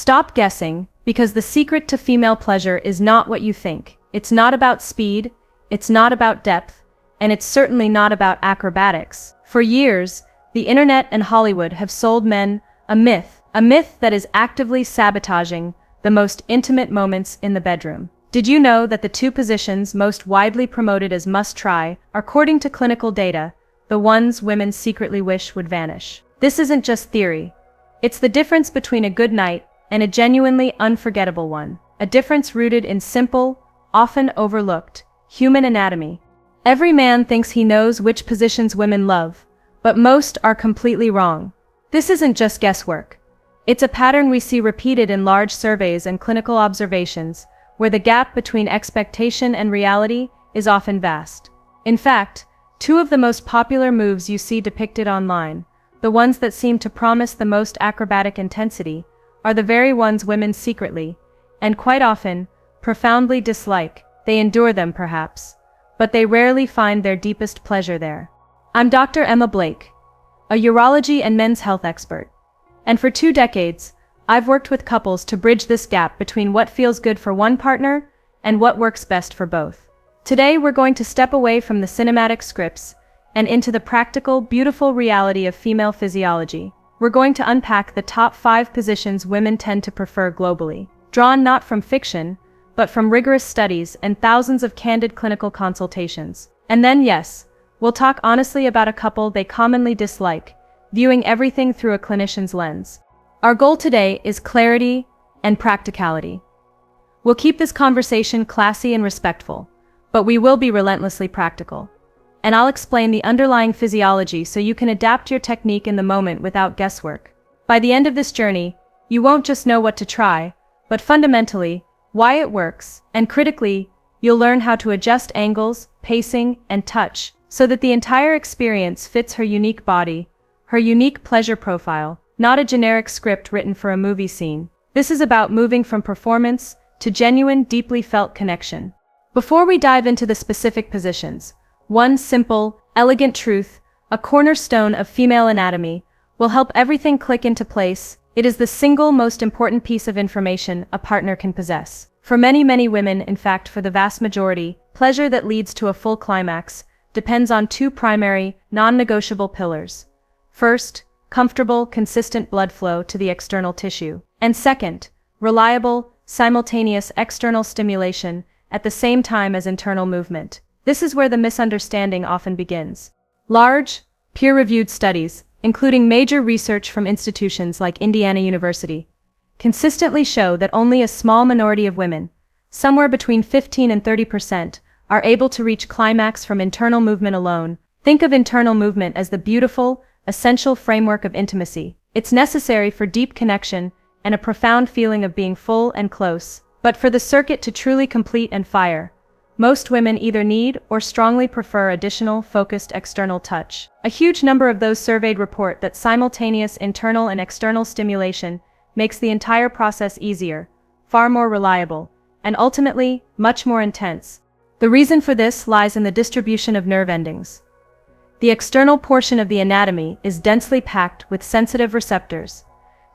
Stop guessing, because the secret to female pleasure is not what you think. It's not about speed, it's not about depth, and it's certainly not about acrobatics. For years, the internet and Hollywood have sold men a myth that is actively sabotaging the most intimate moments in the bedroom. Did you know that the two positions most widely promoted as must-try are, according to clinical data, the ones women secretly wish would vanish? This isn't just theory. It's the difference between a good night and a genuinely unforgettable one. A difference rooted in simple, often overlooked, human anatomy. Every man thinks he knows which positions women love, but most are completely wrong. This isn't just guesswork. It's a pattern we see repeated in large surveys and clinical observations, where the gap between expectation and reality is often vast. In fact, two of the most popular moves you see depicted online, the ones that seem to promise the most acrobatic intensity, are the very ones women secretly, and quite often, profoundly dislike. They endure them perhaps, but they rarely find their deepest pleasure there. I'm Dr. Emma Blake, a urology and men's health expert, and for 2 decades, I've worked with couples to bridge this gap between what feels good for one partner and what works best for both. Today we're going to step away from the cinematic scripts and into the practical, beautiful reality of female physiology. We're going to unpack the top 5 positions women tend to prefer globally, drawn not from fiction, but from rigorous studies and thousands of candid clinical consultations. And then, yes, we'll talk honestly about a couple they commonly dislike, viewing everything through a clinician's lens. Our goal today is clarity and practicality. We'll keep this conversation classy and respectful, but we will be relentlessly practical. And I'll explain the underlying physiology so you can adapt your technique in the moment without guesswork. By the end of this journey, you won't just know what to try, but fundamentally, why it works, and critically, you'll learn how to adjust angles, pacing, and touch, so that the entire experience fits her unique body, her unique pleasure profile, not a generic script written for a movie scene. This is about moving from performance to genuine, deeply felt connection. Before we dive into the specific positions, one simple, elegant truth, a cornerstone of female anatomy, will help everything click into place. It is the single most important piece of information a partner can possess. For many, many women, in fact for the vast majority, pleasure that leads to a full climax depends on 2 primary, non-negotiable pillars. First, comfortable, consistent blood flow to the external tissue. And second, reliable, simultaneous external stimulation at the same time as internal movement. This is where the misunderstanding often begins. Large, peer-reviewed studies, including major research from institutions like Indiana University, consistently show that only a small minority of women, somewhere between 15 and 30%, are able to reach climax from internal movement alone. Think of internal movement as the beautiful, essential framework of intimacy. It's necessary for deep connection and a profound feeling of being full and close. But for the circuit to truly complete and fire, most women either need or strongly prefer additional, focused external touch. A huge number of those surveyed report that simultaneous internal and external stimulation makes the entire process easier, far more reliable, and ultimately, much more intense. The reason for this lies in the distribution of nerve endings. The external portion of the anatomy is densely packed with sensitive receptors,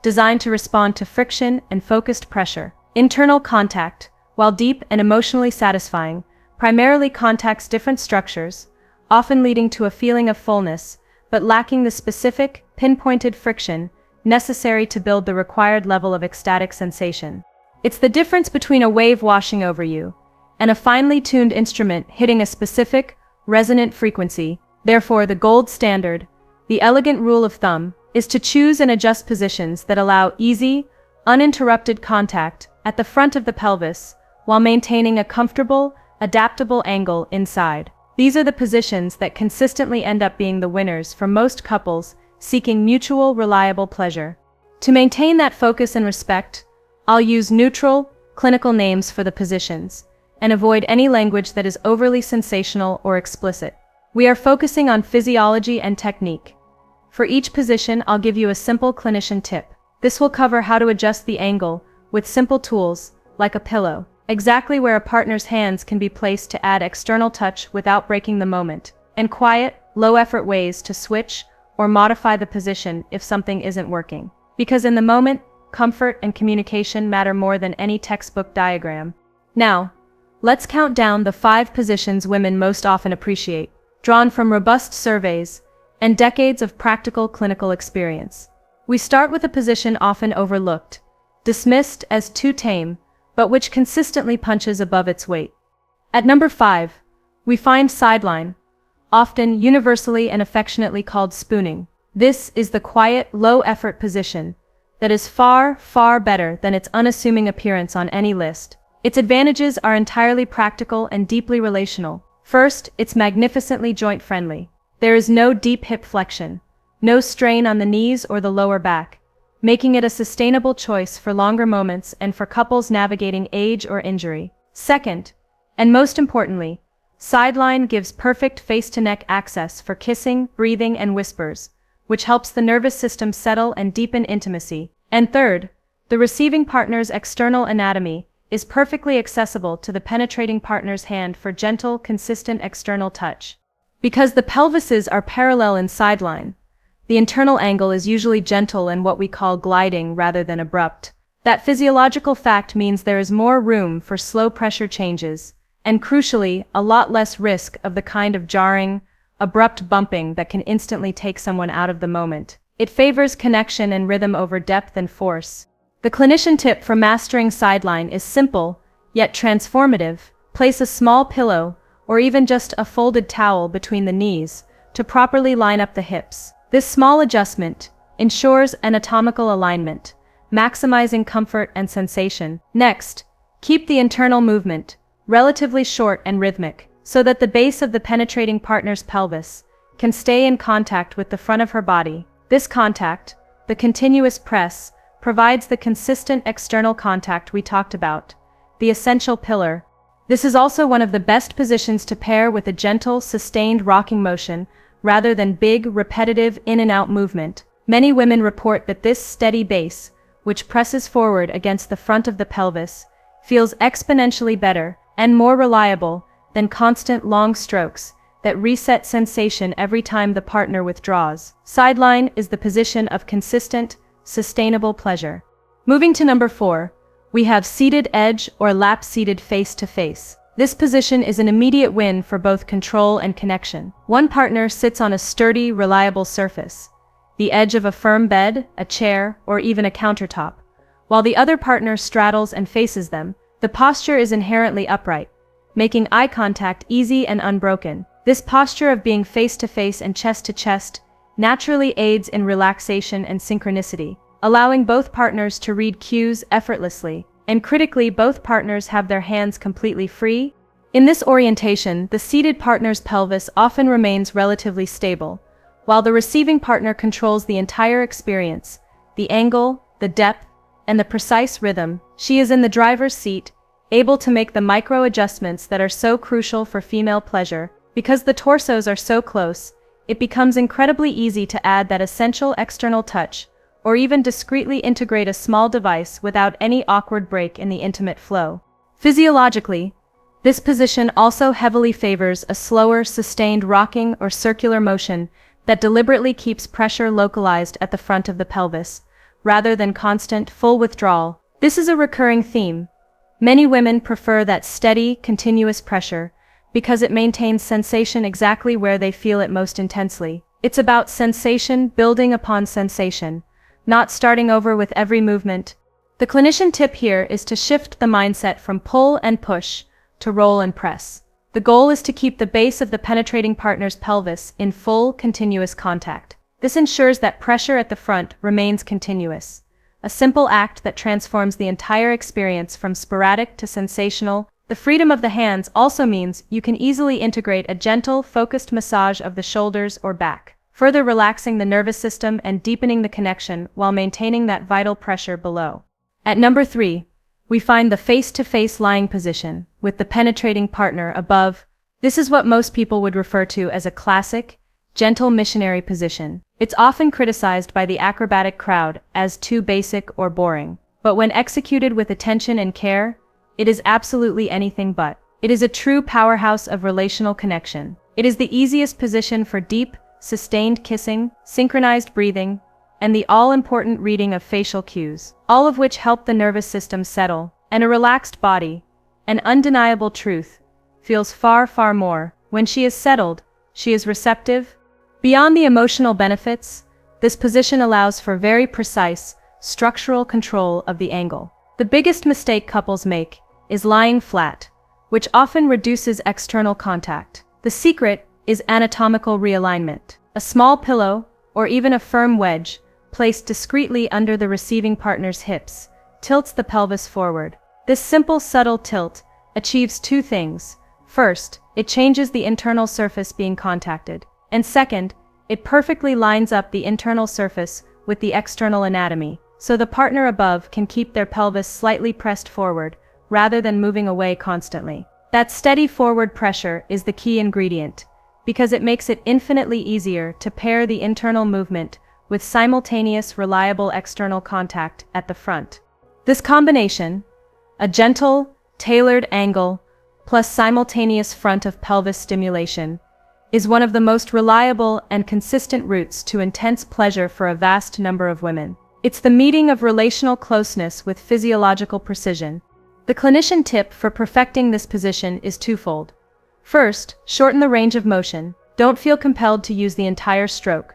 designed to respond to friction and focused pressure. Internal contact, while deep and emotionally satisfying, primarily contacts different structures, often leading to a feeling of fullness, but lacking the specific, pinpointed friction necessary to build the required level of ecstatic sensation. It's the difference between a wave washing over you and a finely tuned instrument hitting a specific, resonant frequency. Therefore, the gold standard, the elegant rule of thumb, is to choose and adjust positions that allow easy, uninterrupted contact at the front of the pelvis, while maintaining a comfortable, adaptable angle inside. These are the positions that consistently end up being the winners for most couples seeking mutual, reliable pleasure. To maintain that focus and respect, I'll use neutral, clinical names for the positions, and avoid any language that is overly sensational or explicit. We are focusing on physiology and technique. For each position, I'll give you a simple clinician tip. This will cover how to adjust the angle with simple tools, like a pillow, exactly where a partner's hands can be placed to add external touch without breaking the moment, and quiet, low-effort ways to switch or modify the position if something isn't working. Because in the moment, comfort, and communication matter more than any textbook diagram. Now, let's count down the 5 positions women most often appreciate, drawn from robust surveys and decades of practical clinical experience. We start with a position often overlooked, dismissed as too tame, but which consistently punches above its weight. At number 5, we find sideline, often universally and affectionately called spooning. This is the quiet, low-effort position that is far, far better than its unassuming appearance on any list. Its advantages are entirely practical and deeply relational. First, it's magnificently joint-friendly. There is no deep hip flexion, no strain on the knees or the lower back, making it a sustainable choice for longer moments and for couples navigating age or injury. Second, and most importantly, sideline gives perfect face-to-neck access for kissing, breathing, and whispers, which helps the nervous system settle and deepen intimacy. And third, the receiving partner's external anatomy is perfectly accessible to the penetrating partner's hand for gentle, consistent external touch. Because the pelvises are parallel in sideline, the internal angle is usually gentle and what we call gliding rather than abrupt. That physiological fact means there is more room for slow pressure changes, and crucially, a lot less risk of the kind of jarring, abrupt bumping that can instantly take someone out of the moment. It favors connection and rhythm over depth and force. The clinician tip for mastering sideline is simple, yet transformative. Place a small pillow, or even just a folded towel between the knees, to properly line up the hips. This small adjustment ensures anatomical alignment, maximizing comfort and sensation. Next, keep the internal movement relatively short and rhythmic, so that the base of the penetrating partner's pelvis can stay in contact with the front of her body. This contact, the continuous press, provides the consistent external contact we talked about, the essential pillar. This is also one of the best positions to pair with a gentle, sustained rocking motion rather than big, repetitive in-and-out movement. Many women report that this steady base, which presses forward against the front of the pelvis, feels exponentially better and more reliable than constant long strokes that reset sensation every time the partner withdraws. Sideline is the position of consistent, sustainable pleasure. Moving to number 4, we have seated edge or lap-seated face-to-face. This position is an immediate win for both control and connection. One partner sits on a sturdy, reliable surface, the edge of a firm bed, a chair, or even a countertop, while the other partner straddles and faces them. The posture is inherently upright, making eye contact easy and unbroken. This posture of being face-to-face and chest-to-chest naturally aids in relaxation and synchronicity, allowing both partners to read cues effortlessly, and critically, both partners have their hands completely free. In this orientation, the seated partner's pelvis often remains relatively stable, while the receiving partner controls the entire experience, the angle, the depth, and the precise rhythm. She is in the driver's seat, able to make the micro adjustments that are so crucial for female pleasure. Because the torsos are so close, it becomes incredibly easy to add that essential external touch, or even discreetly integrate a small device without any awkward break in the intimate flow. Physiologically, this position also heavily favors a slower, sustained rocking or circular motion that deliberately keeps pressure localized at the front of the pelvis, rather than constant, full withdrawal. This is a recurring theme. Many women prefer that steady, continuous pressure, because it maintains sensation exactly where they feel it most intensely. It's about sensation building upon sensation, not starting over with every movement. The clinician tip here is to shift the mindset from pull and push to roll and press. The goal is to keep the base of the penetrating partner's pelvis in full, continuous contact. This ensures that pressure at the front remains continuous, a simple act that transforms the entire experience from sporadic to sensational. The freedom of the hands also means you can easily integrate a gentle, focused massage of the shoulders or back, further relaxing the nervous system and deepening the connection while maintaining that vital pressure below. At number 3, we find the face-to-face lying position, with the penetrating partner above. This is what most people would refer to as a classic, gentle missionary position. It's often criticized by the acrobatic crowd as too basic or boring, but when executed with attention and care, it is absolutely anything but. It is a true powerhouse of relational connection. It is the easiest position for deep, sustained kissing, synchronized breathing, and the all-important reading of facial cues, all of which help the nervous system settle, and a relaxed body, an undeniable truth, feels far, far more. When she is settled, she is receptive. Beyond the emotional benefits, this position allows for very precise, structural control of the angle. The biggest mistake couples make is lying flat, which often reduces external contact. The secret is anatomical realignment. A small pillow, or even a firm wedge, placed discreetly under the receiving partner's hips, tilts the pelvis forward. This simple, subtle tilt achieves two things. First, it changes the internal surface being contacted, and second, it perfectly lines up the internal surface with the external anatomy, so the partner above can keep their pelvis slightly pressed forward, rather than moving away constantly. That steady forward pressure is the key ingredient, because it makes it infinitely easier to pair the internal movement with simultaneous, reliable external contact at the front. This combination, a gentle, tailored angle, plus simultaneous front of pelvis stimulation, is one of the most reliable and consistent routes to intense pleasure for a vast number of women. It's the meeting of relational closeness with physiological precision. The clinician tip for perfecting this position is twofold. First, shorten the range of motion. Don't feel compelled to use the entire stroke.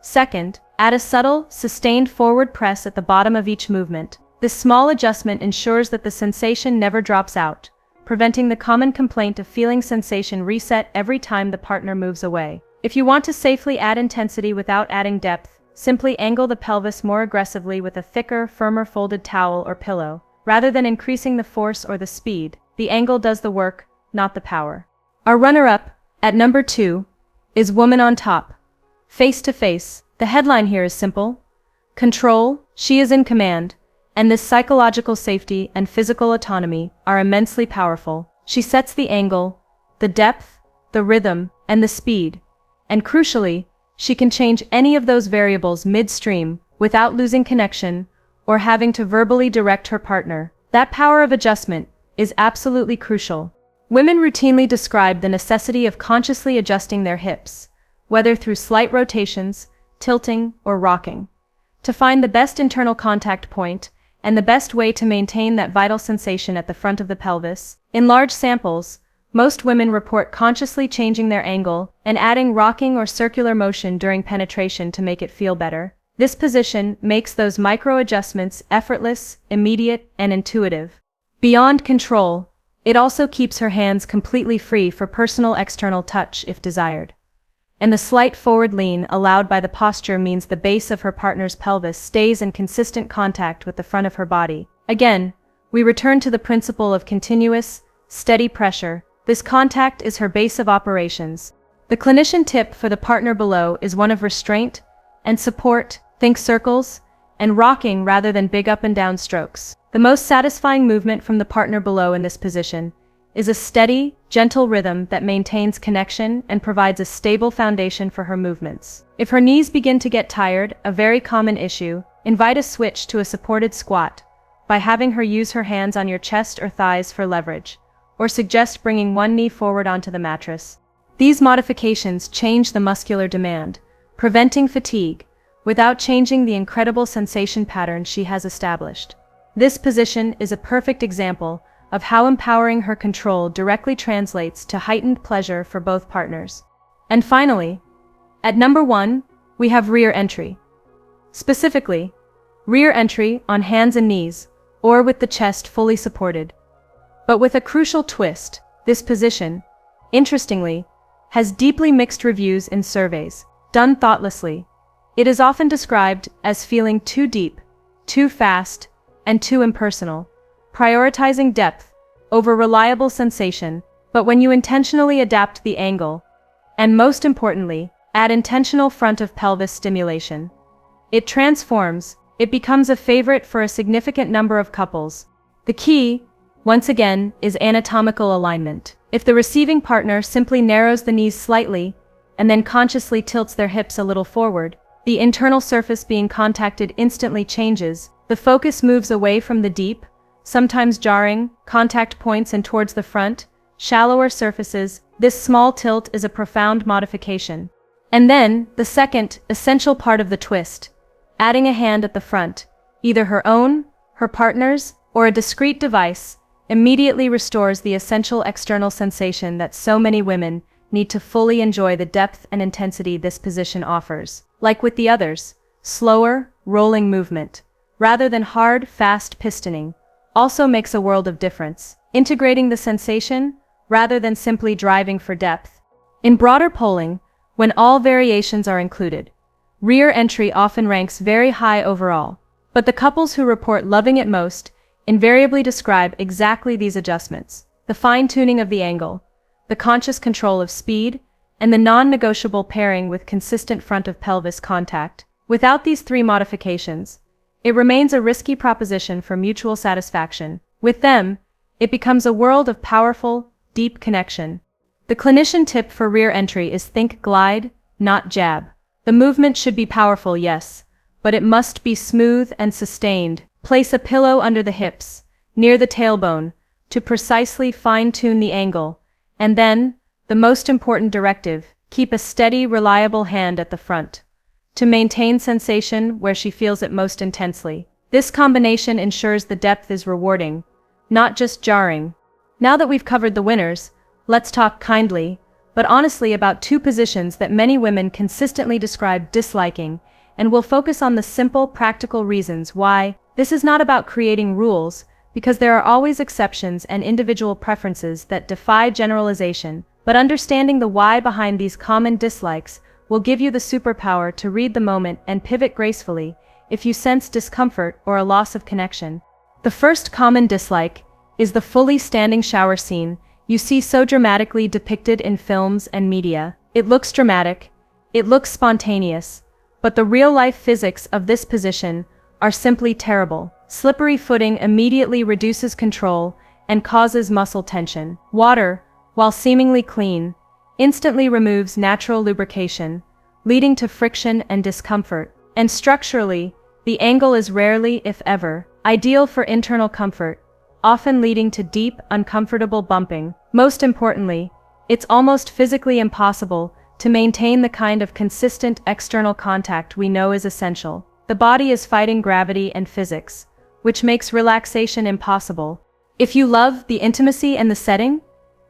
Second, add a subtle, sustained forward press at the bottom of each movement. This small adjustment ensures that the sensation never drops out, preventing the common complaint of feeling sensation reset every time the partner moves away. If you want to safely add intensity without adding depth, simply angle the pelvis more aggressively with a thicker, firmer folded towel or pillow. Rather than increasing the force or the speed, the angle does the work, not the power. Our runner-up, at number 2, is Woman on Top. Face to face. The headline here is simple. Control, she is in command, and this psychological safety and physical autonomy are immensely powerful. She sets the angle, the depth, the rhythm, and the speed. And crucially, she can change any of those variables midstream without losing connection or having to verbally direct her partner. That power of adjustment is absolutely crucial. Women routinely describe the necessity of consciously adjusting their hips, whether through slight rotations, tilting, or rocking, to find the best internal contact point and the best way to maintain that vital sensation at the front of the pelvis. In large samples, most women report consciously changing their angle and adding rocking or circular motion during penetration to make it feel better. This position makes those micro adjustments effortless, immediate, and intuitive. Beyond control, it also keeps her hands completely free for personal external touch if desired. And the slight forward lean allowed by the posture means the base of her partner's pelvis stays in consistent contact with the front of her body. Again, we return to the principle of continuous, steady pressure. This contact is her base of operations. The clinician tip for the partner below is one of restraint and support. Think circles and rocking rather than big up and down strokes. The most satisfying movement from the partner below in this position is a steady, gentle rhythm that maintains connection and provides a stable foundation for her movements. If her knees begin to get tired, a very common issue, invite a switch to a supported squat by having her use her hands on your chest or thighs for leverage, or suggest bringing one knee forward onto the mattress. These modifications change the muscular demand, preventing fatigue, without changing the incredible sensation pattern she has established. This position is a perfect example of how empowering her control directly translates to heightened pleasure for both partners. And finally, at number 1, we have rear entry. Specifically, rear entry on hands and knees, or with the chest fully supported. But with a crucial twist, this position, interestingly, has deeply mixed reviews in surveys, done thoughtlessly. It is often described as feeling too deep, too fast, and too impersonal, prioritizing depth over reliable sensation. But when you intentionally adapt the angle, and most importantly, add intentional front of pelvis stimulation, it transforms. It becomes a favorite for a significant number of couples. The key, once again, is anatomical alignment. If the receiving partner simply narrows the knees slightly and then consciously tilts their hips a little forward, the internal surface being contacted instantly changes. The focus moves away from the deep, sometimes jarring, contact points and towards the front, shallower surfaces. This small tilt is a profound modification. And then, the second, essential part of the twist. Adding a hand at the front, either her own, her partner's, or a discreet device, immediately restores the essential external sensation that so many women need to fully enjoy the depth and intensity this position offers. Like with the others, slower, rolling movement, rather than hard, fast pistoning, also makes a world of difference, integrating the sensation rather than simply driving for depth. In broader polling, when all variations are included, rear entry often ranks very high overall, but the couples who report loving it most invariably describe exactly these adjustments: the fine-tuning of the angle, the conscious control of speed, and the non-negotiable pairing with consistent front of pelvis contact. Without these three modifications, it remains a risky proposition for mutual satisfaction. With them, it becomes a world of powerful, deep connection. The clinician tip for rear entry is think glide, not jab. The movement should be powerful, yes, but it must be smooth and sustained. Place a pillow under the hips, near the tailbone, to precisely fine-tune the angle, and then, the most important directive, keep a steady, reliable hand at the front, to maintain sensation where she feels it most intensely. This combination ensures the depth is rewarding, not just jarring. Now that we've covered the winners, let's talk kindly, but honestly about two positions that many women consistently describe disliking, and we'll focus on the simple, practical reasons why. This is not about creating rules, because there are always exceptions and individual preferences that defy generalization, but understanding the why behind these common dislikes will give you the superpower to read the moment and pivot gracefully if you sense discomfort or a loss of connection. The first common dislike is the fully standing shower scene you see so dramatically depicted in films and media. It looks dramatic, it looks spontaneous, but the real-life physics of this position are simply terrible. Slippery footing immediately reduces control and causes muscle tension. Water, while seemingly clean, instantly removes natural lubrication, leading to friction and discomfort. And structurally, the angle is rarely, if ever, ideal for internal comfort, often leading to deep, uncomfortable bumping. Most importantly, it's almost physically impossible to maintain the kind of consistent external contact we know is essential. The body is fighting gravity and physics, which makes relaxation impossible. If you love the intimacy and the setting,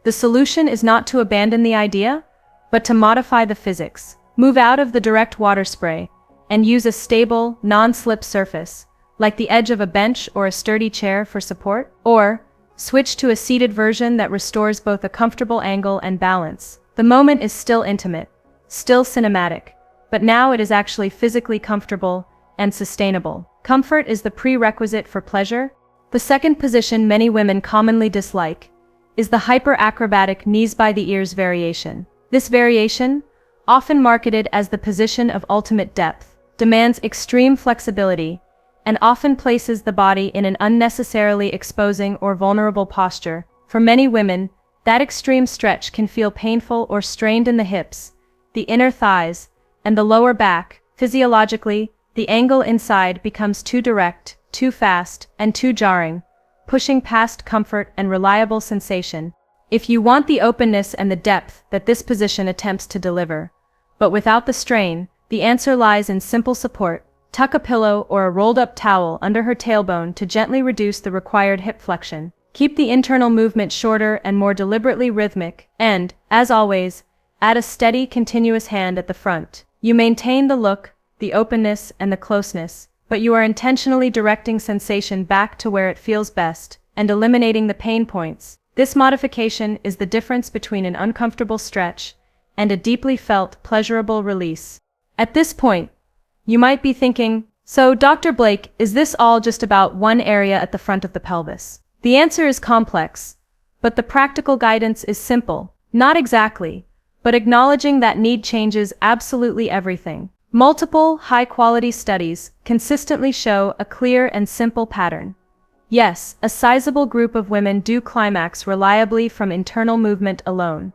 the solution is not to abandon the idea, but to modify the physics. Move out of the direct water spray and use a stable, non-slip surface, like the edge of a bench or a sturdy chair for support, or switch to a seated version that restores both a comfortable angle and balance. The moment is still intimate, still cinematic, but now it is actually physically comfortable and sustainable. Comfort is the prerequisite for pleasure. The second position many women commonly dislike is the hyper-acrobatic knees by the ears variation. This variation, often marketed as the position of ultimate depth, demands extreme flexibility and often places the body in an unnecessarily exposing or vulnerable posture. For many women, that extreme stretch can feel painful or strained in the hips, the inner thighs, and the lower back. Physiologically, the angle inside becomes too direct, too fast, and too jarring, pushing past comfort and reliable sensation. If you want the openness and the depth that this position attempts to deliver, but without the strain, the answer lies in simple support. Tuck a pillow or a rolled-up towel under her tailbone to gently reduce the required hip flexion. Keep the internal movement shorter and more deliberately rhythmic, and, as always, add a steady, continuous hand at the front. You maintain the look, the openness, and the closeness, but you are intentionally directing sensation back to where it feels best, and eliminating the pain points. This modification is the difference between an uncomfortable stretch and a deeply felt, pleasurable release. At this point, you might be thinking, so Dr. Blake, is this all just about one area at the front of the pelvis? The answer is complex, but the practical guidance is simple. Not exactly, but acknowledging that need changes absolutely everything. Multiple, high-quality studies consistently show a clear and simple pattern. Yes, a sizable group of women do climax reliably from internal movement alone.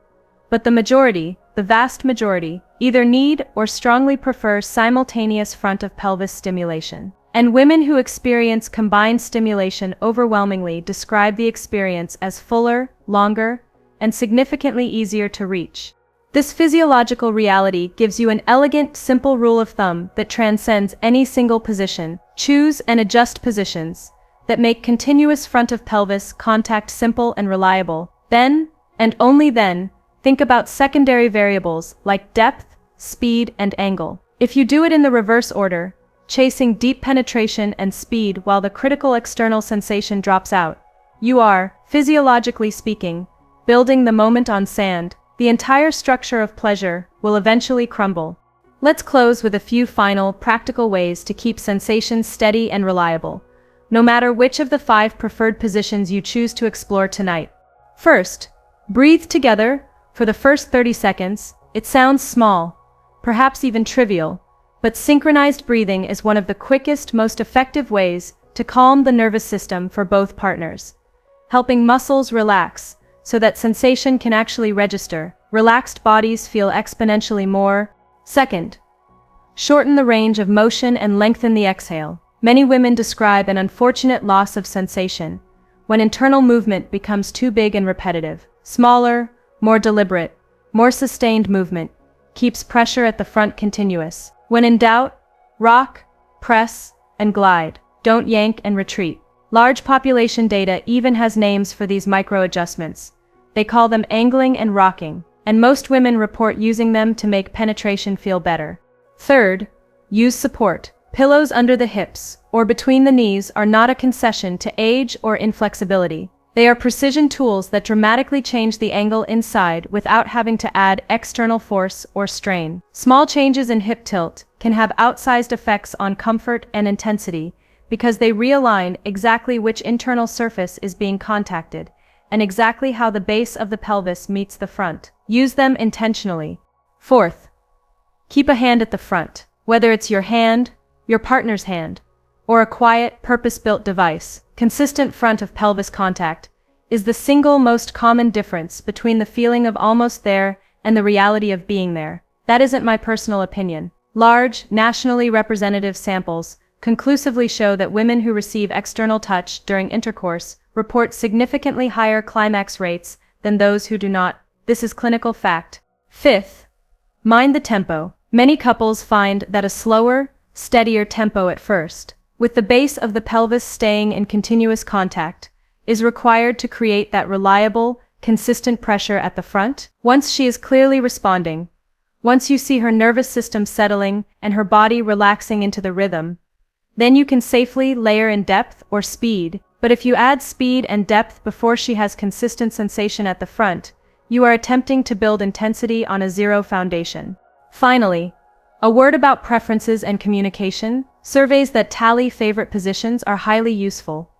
But the majority, the vast majority, either need or strongly prefer simultaneous front of pelvis stimulation. And women who experience combined stimulation overwhelmingly describe the experience as fuller, longer, and significantly easier to reach. This physiological reality gives you an elegant, simple rule of thumb that transcends any single position. Choose and adjust positions that make continuous front of pelvis contact simple and reliable. Then, and only then, think about secondary variables like depth, speed, and angle. If you do it in the reverse order, chasing deep penetration and speed while the critical external sensation drops out, you are, physiologically speaking, building the moment on sand. The entire structure of pleasure will eventually crumble. Let's close with a few final, practical ways to keep sensations steady and reliable, no matter which of the 5 preferred positions you choose to explore tonight. First, breathe together for the first 30 seconds. It sounds small, perhaps even trivial, but synchronized breathing is one of the quickest, most effective ways to calm the nervous system for both partners, helping muscles relax so that sensation can actually register. Relaxed bodies feel exponentially more. Second, shorten the range of motion and lengthen the exhale. Many women describe an unfortunate loss of sensation when internal movement becomes too big and repetitive. Smaller, more deliberate, more sustained movement keeps pressure at the front continuous. When in doubt, rock, press, and glide. Don't yank and retreat. Large population data even has names for these micro-adjustments. They call them angling and rocking, and most women report using them to make penetration feel better. Third, use support. Pillows under the hips or between the knees are not a concession to age or inflexibility. They are precision tools that dramatically change the angle inside without having to add external force or strain. Small changes in hip tilt can have outsized effects on comfort and intensity because they realign exactly which internal surface is being contacted and exactly how the base of the pelvis meets the front. Use them intentionally. Fourth, keep a hand at the front. Whether it's your hand, your partner's hand, or a quiet, purpose-built device, consistent front of pelvis contact is the single most common difference between the feeling of almost there and the reality of being there. That isn't my personal opinion. Large, nationally representative samples conclusively show that women who receive external touch during intercourse report significantly higher climax rates than those who do not. This is clinical fact. Fifth, mind the tempo. Many couples find that a slower, steadier tempo at first, with the base of the pelvis staying in continuous contact, is required to create that reliable, consistent pressure at the front. Once she is clearly responding, once you see her nervous system settling and her body relaxing into the rhythm, then you can safely layer in depth or speed. But if you add speed and depth before she has consistent sensation at the front, you are attempting to build intensity on a zero foundation. Finally, a word about preferences and communication. Surveys that tally favorite positions are highly useful,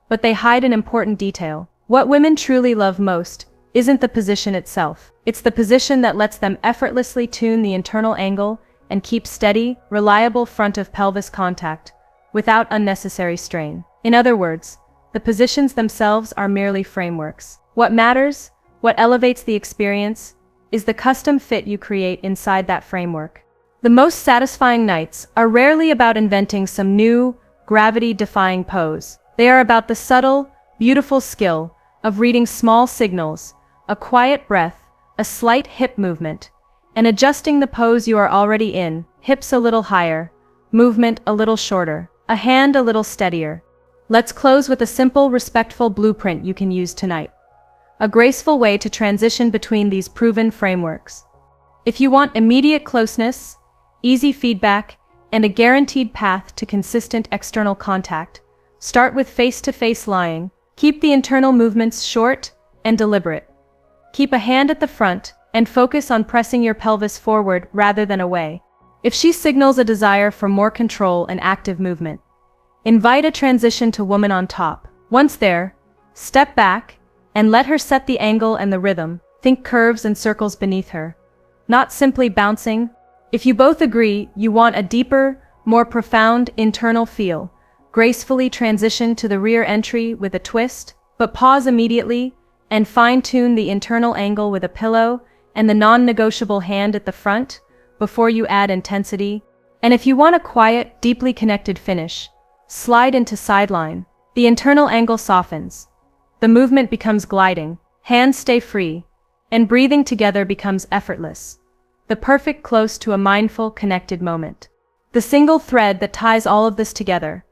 but they hide an important detail. What women truly love most isn't the position itself. It's the position that lets them effortlessly tune the internal angle and keep steady, reliable front of pelvis contact without unnecessary strain. In other words, the positions themselves are merely frameworks. What matters, what elevates the experience, is the custom fit you create inside that framework. The most satisfying nights are rarely about inventing some new, gravity-defying pose. They are about the subtle, beautiful skill of reading small signals, a quiet breath, a slight hip movement, and adjusting the pose you are already in, hips a little higher, movement a little shorter, a hand a little steadier. Let's close with a simple, respectful blueprint you can use tonight. A graceful way to transition between these proven frameworks. If you want immediate closeness, easy feedback, and a guaranteed path to consistent external contact, start with face-to-face lying. Keep the internal movements short and deliberate. Keep a hand at the front and focus on pressing your pelvis forward rather than away. If she signals a desire for more control and active movement, invite a transition to woman on top. Once there, step back and let her set the angle and the rhythm. Think curves and circles beneath her, not simply bouncing. If you both agree you want a deeper, more profound internal feel, gracefully transition to the rear entry with a twist, but pause immediately and fine-tune the internal angle with a pillow and the non-negotiable hand at the front before you add intensity. And if you want a quiet, deeply connected finish, slide into sideline. The internal angle softens. The movement becomes gliding, hands stay free, and breathing together becomes effortless. The perfect close to a mindful, connected moment. The single thread that ties all of this together,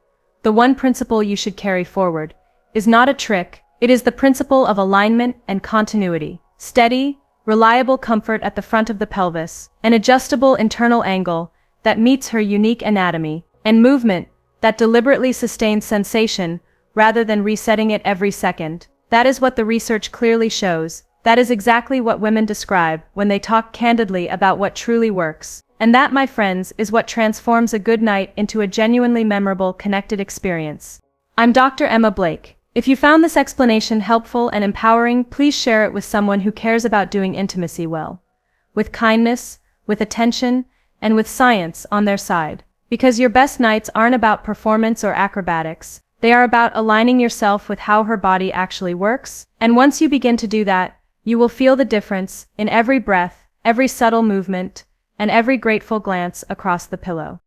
the one principle you should carry forward, is not a trick, it is the principle of alignment and continuity. Steady, reliable comfort at the front of the pelvis, an adjustable internal angle that meets her unique anatomy, and movement that deliberately sustains sensation rather than resetting it every second. That is what the research clearly shows. That is exactly what women describe when they talk candidly about what truly works. And that, my friends, is what transforms a good night into a genuinely memorable, connected experience. I'm Dr. Emma Blake. If you found this explanation helpful and empowering, please share it with someone who cares about doing intimacy well. With kindness, with attention, and with science on their side. Because your best nights aren't about performance or acrobatics. They are about aligning yourself with how her body actually works. And once you begin to do that, you will feel the difference in every breath, every subtle movement, and every grateful glance across the pillow.